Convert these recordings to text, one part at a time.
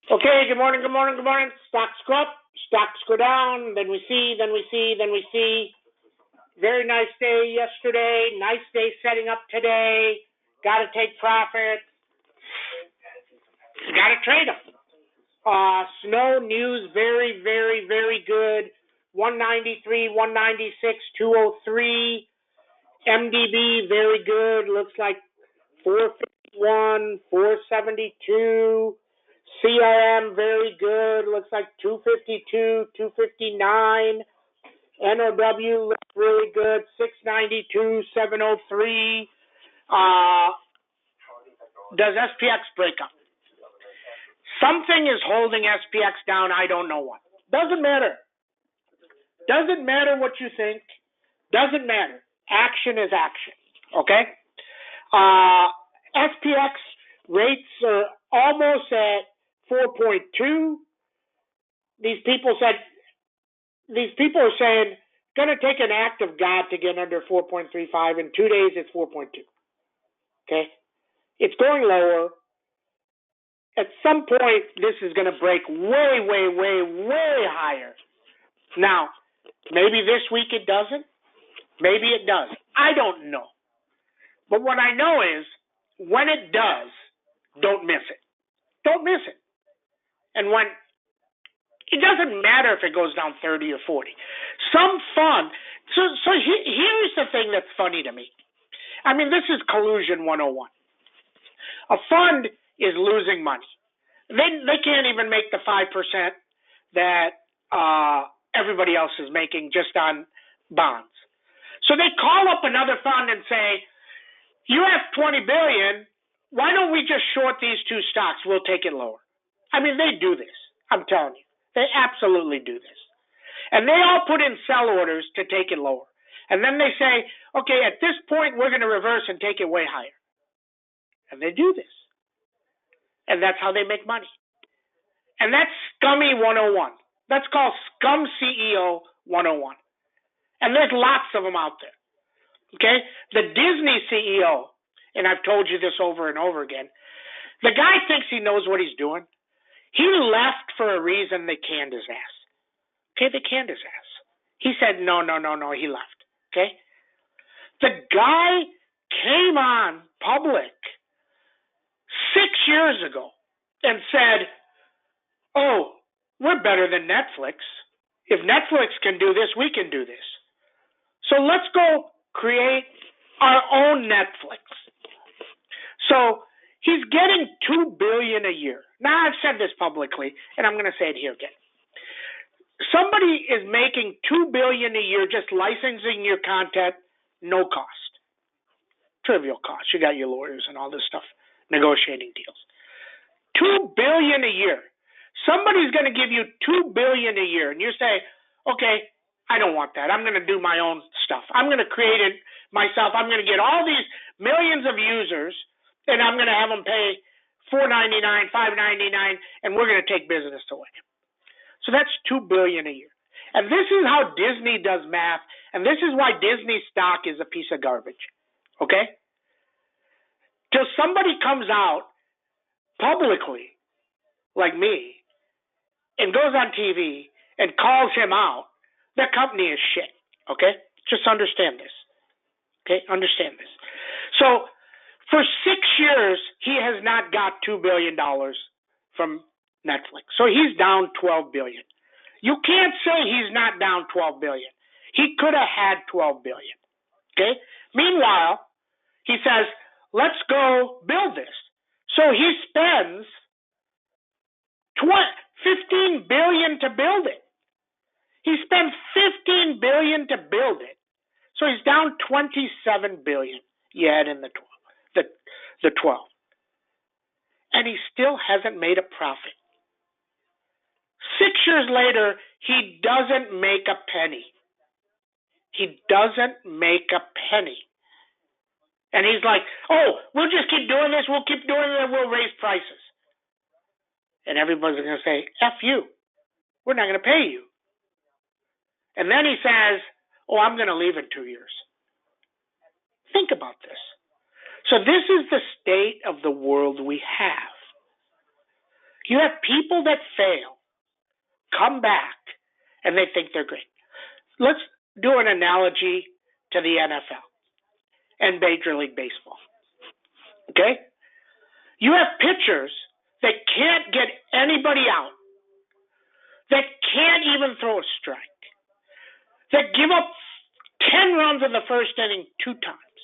Okay, good morning, good morning, good morning. Stocks go up, stocks go down, then we see. Very nice day yesterday, nice day setting up today. Got to take profits. Got to trade them. Snow news, very, very, very good. 193, 196, 203. MDB, very good. Looks like 451, 472. CRM, very good. Looks like 252, 259. NOW looks really good. 692, 703. Does SPX break up? Something is holding SPX down. I don't know what. Doesn't matter. Doesn't matter what you think. Doesn't matter. Action is action. Okay? SPX rates are almost at 4.2. These people are saying it's going to take an act of God to get under 4.35. In 2 days, it's 4.2. Okay? It's going lower. At some point, this is going to break way, way, way, way higher. Now, maybe this week it doesn't. Maybe it does. I don't know. But what I know is when it does, don't miss it. Don't miss it. And when it doesn't matter if it goes down 30 or 40. Some fund. So here's the thing that's funny to me. I mean, this is collusion 101. A fund is losing money. They can't even make the 5% that everybody else is making just on bonds. So they call up another fund and say, you have $20 billion. Why don't we just short these two stocks? We'll take it lower. I mean, they do this. I'm telling you. They absolutely do this. And they all put in sell orders to take it lower. And then they say, okay, at this point, we're going to reverse and take it way higher. And they do this. And that's how they make money. And that's scummy 101. That's called scum CEO 101. And there's lots of them out there. Okay? The Disney CEO, and I've told you this over and over again, the guy thinks he knows what he's doing. He left for a reason. They canned his ass. Okay, they canned his ass. He said, no, he left. Okay? The guy came on public 6 years ago and said, oh, we're better than Netflix. If Netflix can do this, we can do this. So let's go create our own Netflix. So he's getting $2 billion a year. Now, I've said this publicly, and I'm going to say it here again. Somebody is making $2 billion a year just licensing your content, no cost. Trivial cost. You got your lawyers and all this stuff, negotiating deals. $2 billion a year. Somebody's going to give you $2 billion a year, and you say, okay, I don't want that. I'm going to do my own stuff. I'm going to create it myself. I'm going to get all these millions of users, and I'm going to have them pay $4.99, $5.99, and we're going to take business away. So that's $2 billion a year. And this is how Disney does math, and this is why Disney stock is a piece of garbage. Okay? Till somebody comes out publicly, like me, and goes on TV and calls him out, that company is shit. Okay? Just understand this. Okay? Understand this. So for 6 years, he has not got $2 billion from Netflix. So he's down $12 billion. You can't say he's not down $12 billion. He could have had $12 billion. Okay? Meanwhile, he says, let's go build this. So he spends $15 billion to build it. He spent $15 billion to build it. So he's down $27 billion. You add in the 12. And he still hasn't made a profit. 6 years later, he doesn't make a penny. He doesn't make a penny. And he's like, oh, we'll just keep doing this. We'll keep doing it. And we'll raise prices. And everybody's going to say, F you. We're not going to pay you. And then he says, oh, I'm going to leave in 2 years. Think about this. So this is the state of the world we have. You have people that fail, come back, and they think they're great. Let's do an analogy to the NFL and Major League Baseball. Okay? You have pitchers that can't get anybody out, that can't even throw a strike, that give up 10 runs in the first inning 2 times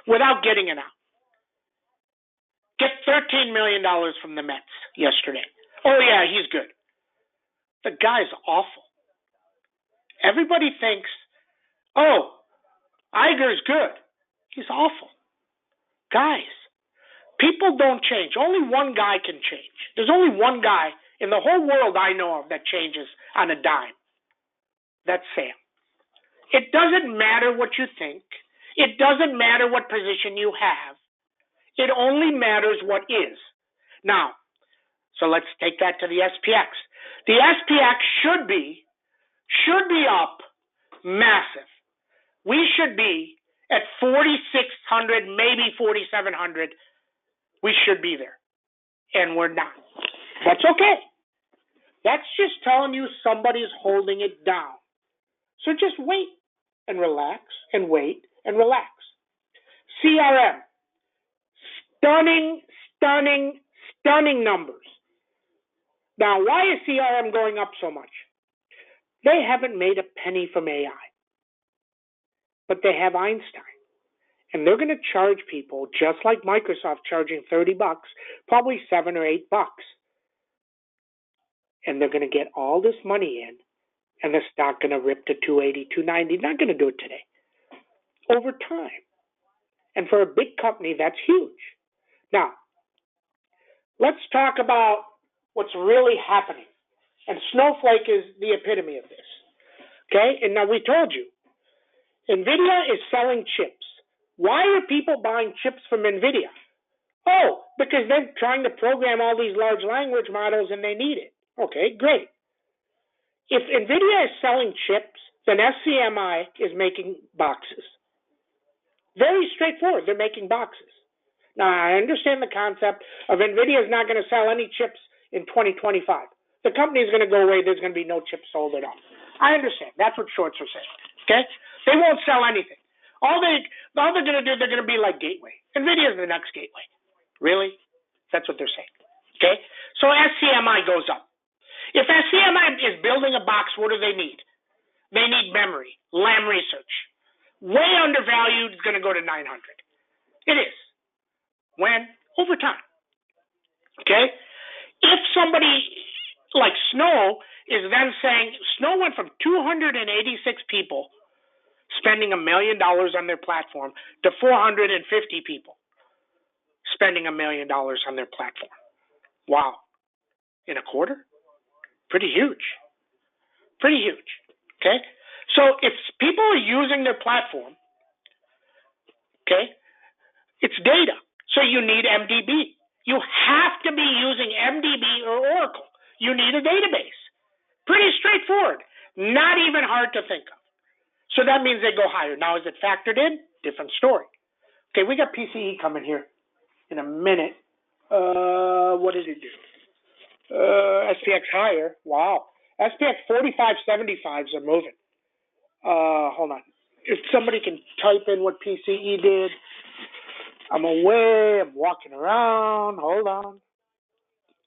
without getting it out. Get $13 million from the Mets yesterday. Oh, yeah, he's good. The guy's awful. Everybody thinks, oh, Iger's good. He's awful. Guys, people don't change. Only one guy can change. There's only one guy in the whole world I know of that changes on a dime. That's Sam. It doesn't matter what you think. It doesn't matter what position you have. It only matters what is. Now, so let's take that to the SPX. The SPX should be up massive. We should be at 4,600, maybe 4,700. We should be there. And we're not. That's okay. That's just telling you somebody's holding it down. So just wait and relax and wait and relax. CRM. Stunning numbers. Now, why is CRM going up so much? They haven't made a penny from AI, but they have Einstein. And they're going to charge people just like Microsoft charging $30, probably $7 or $8. And they're going to get all this money in, and the stock going to rip to 280, 290. Not going to do it today. Over time. And for a big company, that's huge. Now, let's talk about what's really happening. And Snowflake is the epitome of this. Okay? And now we told you, NVIDIA is selling chips. Why are people buying chips from NVIDIA? Oh, because they're trying to program all these large language models and they need it. Okay, great. If NVIDIA is selling chips, then SCMI is making boxes. Very straightforward. They're making boxes. Now, I understand the concept of NVIDIA is not going to sell any chips in 2025. The company is going to go away. There's going to be no chips sold at all. I understand. That's what shorts are saying. Okay? They won't sell anything. All they're going to do, they're going to be like Gateway. NVIDIA is the next Gateway. Really? That's what they're saying. Okay? So SCMI goes up. If SCMI is building a box, what do they need? They need memory, Lam Research. Way undervalued, it's going to go to 900. It is. When? Over time. Okay? If somebody like Snow is then saying, Snow went from 286 people spending $1 million on their platform to 450 people spending $1 million on their platform. Wow. In a quarter? Pretty huge. Pretty huge. Okay? So if people are using their platform, okay, it's data. So you need MDB. You have to be using MDB or Oracle. You need a database. Pretty straightforward. Not even hard to think of. So that means they go higher. Now, is it factored in? Different story. Okay, we got PCE coming here in a minute. What did it do? SPX higher. Wow. SPX 4575s are moving. Hold on. If somebody can type in what PCE did. I'm away. I'm walking around. Hold on.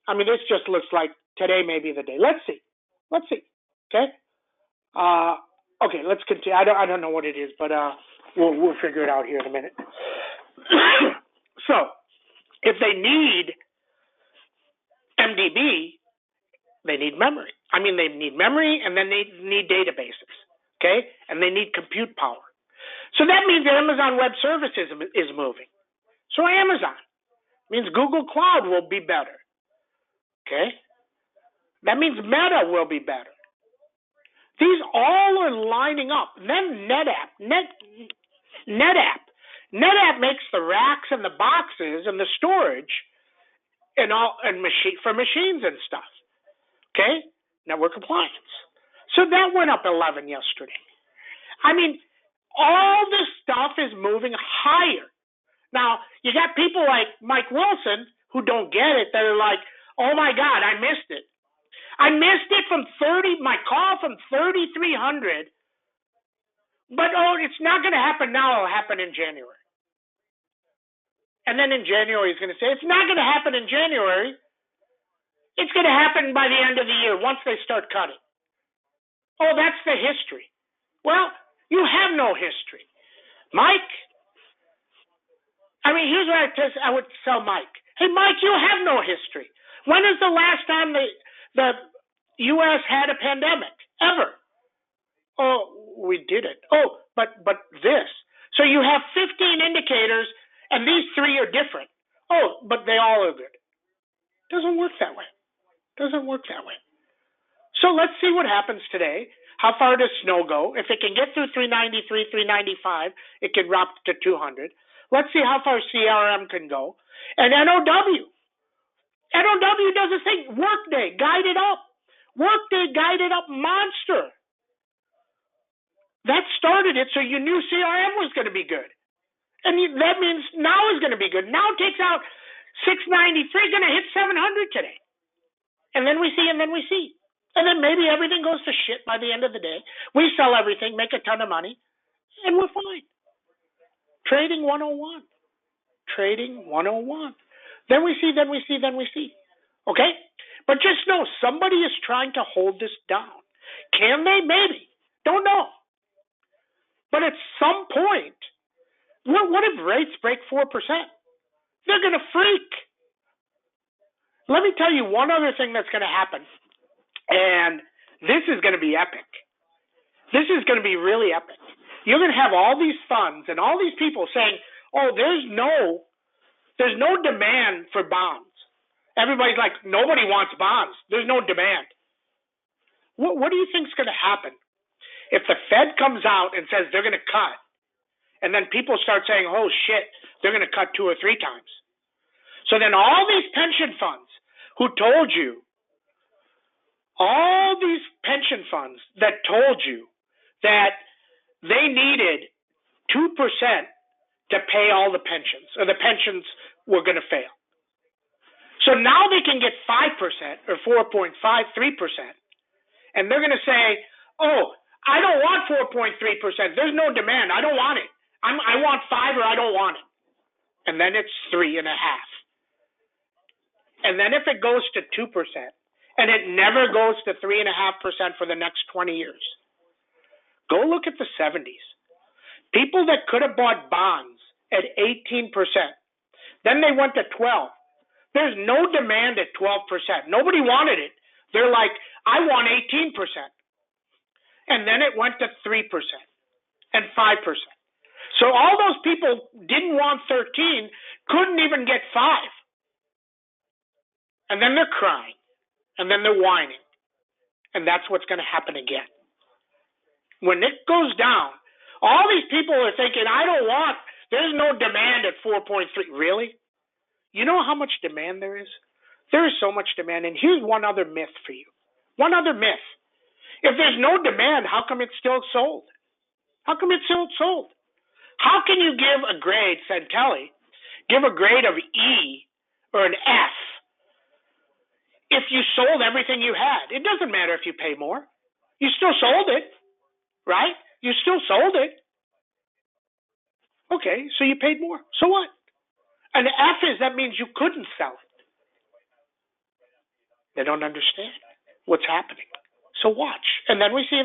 I mean, this just looks like today may be the day. Let's see. Okay. Okay. Let's continue. I don't know what it is, but we'll figure it out here in a minute. So, if they need MDB, they need memory. I mean, they need memory, and then they need databases. Okay, and they need compute power. So that means Amazon Web Services is moving. So Amazon means Google Cloud will be better. Okay? That means Meta will be better. These all are lining up. Then NetApp makes the racks and the boxes and the storage and for machines and stuff. Okay? Network compliance. So that went up 11 yesterday. I mean, all this stuff is moving higher. Now, you got people like Mike Wilson who don't get it. They're like, Oh my God, I missed it. I missed it from my call from 3,300. But it's not going to happen now. It'll happen in January. And then in January, he's going to say, it's not going to happen in January. It's going to happen by the end of the year once they start cutting. Oh, that's the history. Well, you have no history. Mike, here's what I would tell Mike. Hey, Mike, you have no history. When is the last time the U.S. had a pandemic? Ever? Oh, we did it. Oh, but this. So you have 15 indicators, and these 3 are different. Oh, but they all are good. Doesn't work that way. So let's see what happens today. How far does snow go? If it can get through 393, 395, it can drop to 200. Let's see how far CRM can go. And NOW does the thing. Workday, guided up. Monster. That started it, so you knew CRM was going to be good. And that means now is going to be good. Now takes out 693, going to hit 700 today. And then we see. And then maybe everything goes to shit by the end of the day. We sell everything, make a ton of money, and we're fine. Trading 101. Then we see. Okay? But just know, somebody is trying to hold this down. Can they? Maybe. Don't know. But at some point, what if rates break 4%? They're going to freak. Let me tell you one other thing that's going to happen. And this is going to be epic. This is going to be really epic. You're going to have all these funds and all these people saying, oh, there's no demand for bonds. Everybody's like, nobody wants bonds. There's no demand. What do you think is going to happen if the Fed comes out and says they're going to cut, and then people start saying, oh, shit, they're going to cut 2 or 3 times? So then all these pension funds who told you, all these pension funds that told you that they needed 2% to pay all the pensions, or the pensions were going to fail. So now they can get 5% or 4.53%, and they're going to say, oh, I don't want 4.3%. There's no demand. I don't want it. I want 5 or I don't want it. And then it's 3.5. And then if it goes to 2%, and it never goes to 3.5% for the next 20 years, go look at the 70s. People that could have bought bonds at 18%, then they went to 12. There's no demand at 12%. Nobody wanted it. They're like, I want 18%. And then it went to 3% and 5%. So all those people didn't want 13, couldn't even get 5. And then they're crying. And then they're whining. And that's what's going to happen again. When it goes down, all these people are thinking, there's no demand at 4.3. Really? You know how much demand there is? There is so much demand. And here's one other myth for you. One other myth. If there's no demand, how come it's still sold? How can you give a grade, Santelli, give a grade of E or an F if you sold everything you had? It doesn't matter if you pay more. You still sold it, right? You still sold it. Okay, so you paid more. So what? An F that means you couldn't sell it. They don't understand what's happening. So watch. And then we see.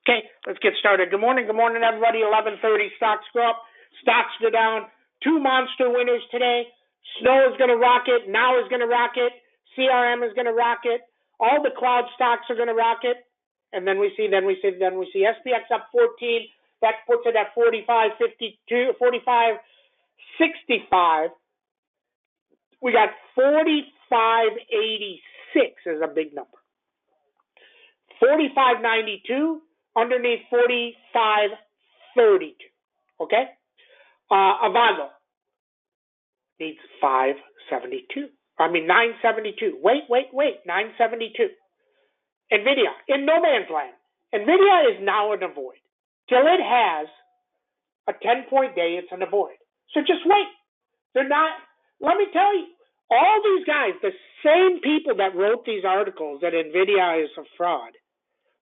Okay, let's get started. Good morning, everybody. 11:30, stocks go up, stocks go down. 2 monster winners today. Snow is going to rock it. Now is going to rock it. CRM is going to rock it. All the cloud stocks are going to rock it. And then we see. SPX up 14. That puts it at 45.52, 45.65. We got 45.86 is a big number. 45.92 underneath 45.32. Okay? Avago needs 972. Wait. 972. NVIDIA in no man's land. NVIDIA is now an avoid. Till it has a 10-point day, it's an avoid. So just wait. They're not. Let me tell you, All these guys, the same people that wrote these articles that NVIDIA is a fraud,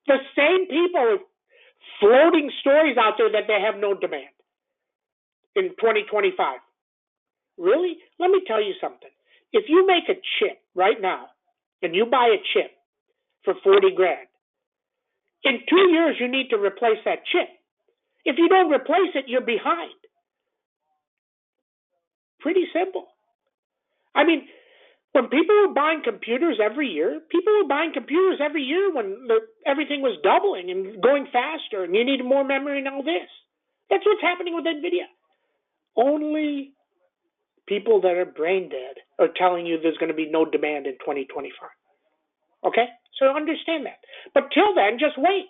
the same people are floating stories out there that they have no demand in 2025. Really? Let me tell you something. If you make a chip right now and you buy a chip for 40 grand, in 2 years you need to replace that chip. If you don't replace it, you're behind. Pretty simple. I mean, when people were buying computers every year, when everything was doubling and going faster and you needed more memory and all this. That's what's happening with NVIDIA. Only people that are brain dead are telling you there's going to be no demand in 2025. Okay? So understand that. But till then, just wait.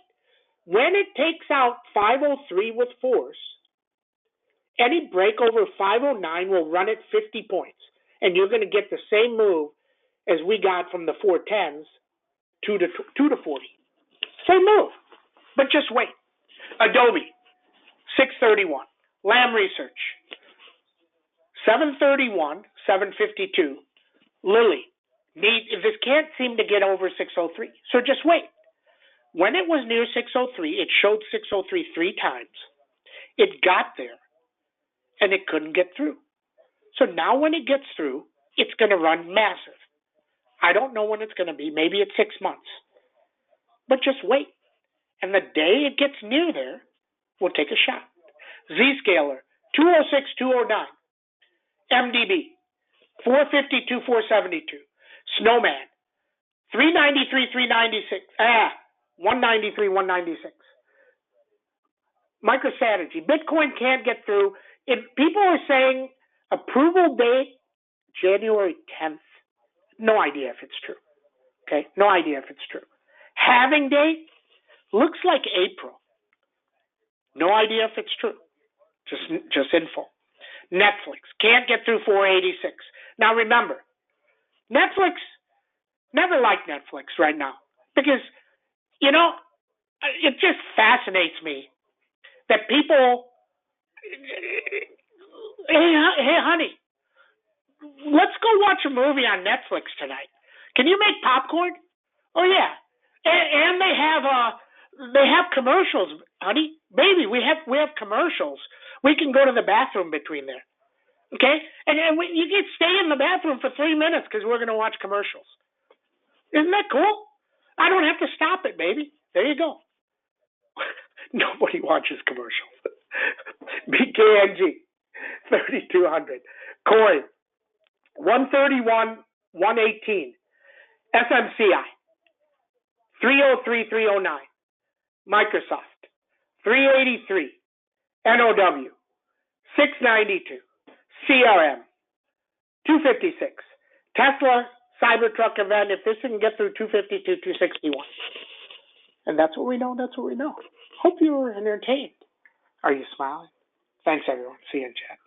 When it takes out 503 with force, any break over 509 will run at 50 points. And you're going to get the same move as we got from the 410s, 2 to 40. Same move. But just wait. Adobe, 631. Lam Research, 731, 752. Lilly, this can't seem to get over 603. So just wait. When it was near 603, it showed 603 3 times. It got there, and it couldn't get through. So now when it gets through, it's going to run massive. I don't know when it's going to be. Maybe it's 6 months. But just wait. And the day it gets near there, we'll take a shot. Zscaler, 206, 209. MDB, 452, 472. Snowman, 393, 396. 193, 196. MicroStrategy. Bitcoin can't get through. If people are saying approval date January 10th, no idea if it's true. Okay, no idea if it's true. Halving date looks like April. No idea if it's true. Just info. Netflix can't get through 486. Now remember, Netflix, never liked Netflix right now because, it just fascinates me that people, hey honey, let's go watch a movie on Netflix tonight. Can you make popcorn? Oh yeah, and they have commercials, honey, baby. We have commercials. We can go to the bathroom between there. Okay, and you can stay in the bathroom for 3 minutes because we're going to watch commercials. Isn't that cool? I don't have to stop it, baby. There you go. Nobody watches commercials. BKNG, 3,200. Coin, 131, 118. SMCI, 303, 309. Microsoft, 383. NOW, 692. CRM, 256. Tesla Cybertruck event. If this didn't get through 252, 261. And that's what we know. That's what we know. Hope you were entertained. Are you smiling? Thanks, everyone. See you in chat.